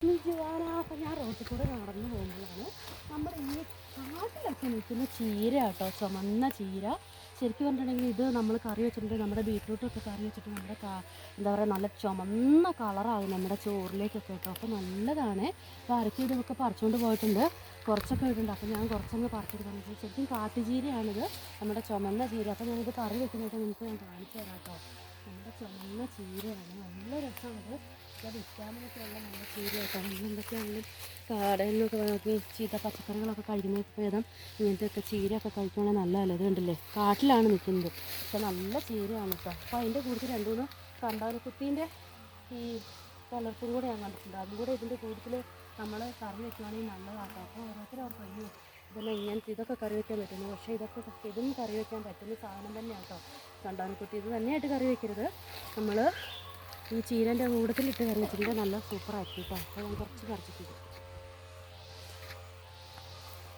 അപ്പം ഞാൻ റോട്ടിൽ കൂടെ നടന്നു പോകുമ്പോഴാണ് നമ്മുടെ ഈ കാട്ടിലൊക്കെ നിൽക്കുന്ന ചീര കേട്ടോ, ചുമന്ന ചീര. ശരിക്കും പറഞ്ഞിട്ടുണ്ടെങ്കിൽ ഇത് നമ്മൾ കറി വെച്ചിട്ടുണ്ടെങ്കിൽ നമ്മുടെ ബീറ്റ്റൂട്ടൊക്കെ കറി വെച്ചിട്ട് നമ്മുടെ എന്താ പറയുക, നല്ല ചുമന്ന കളറാകും നമ്മുടെ ചോറിലേക്കൊക്കെ കേട്ടോ. അപ്പോൾ നല്ലതാണ്. അപ്പോൾ ആരൊക്കെ ഇതൊക്കെ പറിച്ചുകൊണ്ട് പോയിട്ടുണ്ട്, കുറച്ചൊക്കെ ഇട്ടുണ്ട്. അപ്പോൾ ഞാൻ കുറച്ചങ്ങ് പറിച്ചിട്ട് പറഞ്ഞു. ശരിക്കും കാട്ടുചീരയാണിത്, നമ്മുടെ ചുമന്ന ചീര. അപ്പോൾ ഞാനിത് കറി വെക്കുന്നതൊക്കെ നിങ്ങൾക്ക് ഞാൻ കാണിച്ചു തരാം കേട്ടോ. നമ്മുടെ ചുമന്ന ചീരയാണ്, നല്ല രസമുണ്ട്. ഇത് വിറ്റാമിനൊക്കെയുള്ള നല്ല ചീര കേട്ടോ. എന്തൊക്കെയാണെങ്കിലും കടയിൽ നിന്നൊക്കെ നോക്കി ചീത്ത പച്ചക്കറികളൊക്കെ കഴിക്കുന്നതൊക്കെ ഭേദം ഇങ്ങനത്തെയൊക്കെ ചീരയൊക്കെ കഴിക്കുകയാണെങ്കിൽ നല്ലതല്ലേ. ഇത് കണ്ടില്ലേ, കാട്ടിലാണ് നിൽക്കുന്നത്, പക്ഷെ നല്ല ചീരയാണ് കേട്ടോ. അപ്പോൾ അതിൻ്റെ കൂടുതൽ രണ്ട് മൂന്ന് കണ്ടാനക്കുട്ടീൻ്റെ ഈ വളർത്തും കൂടെ ഞാൻ കണ്ടിട്ടുണ്ട്. അതും കൂടെ ഇതിൻ്റെ കൂടുതൽ നമ്മൾ കറി വയ്ക്കുകയാണെങ്കിൽ നല്ലതാട്ടോ. അപ്പോൾ ഓരോരുത്തരവർക്ക് അയ്യോ ഇതെല്ലാം ഇങ്ങനത്തെ ഇതൊക്കെ കറി വയ്ക്കാൻ പറ്റുന്നു, പക്ഷേ ഇതും കറി വയ്ക്കാൻ പറ്റുന്ന സാധനം തന്നെയാണ് കേട്ടോ കണ്ടാനക്കുട്ടി. ഇത് തന്നെയായിട്ട് കറി വയ്ക്കരുത്, നമ്മൾ ഈ ചീരൻ്റെ കൂടത്തിലിട്ട് കറി വെച്ചിട്ടുണ്ടെങ്കിൽ നല്ല സൂപ്പറായിരിക്കും കേട്ടോ. അപ്പോൾ ഞാൻ കുറച്ച് പറിച്ചിട്ടുണ്ട്.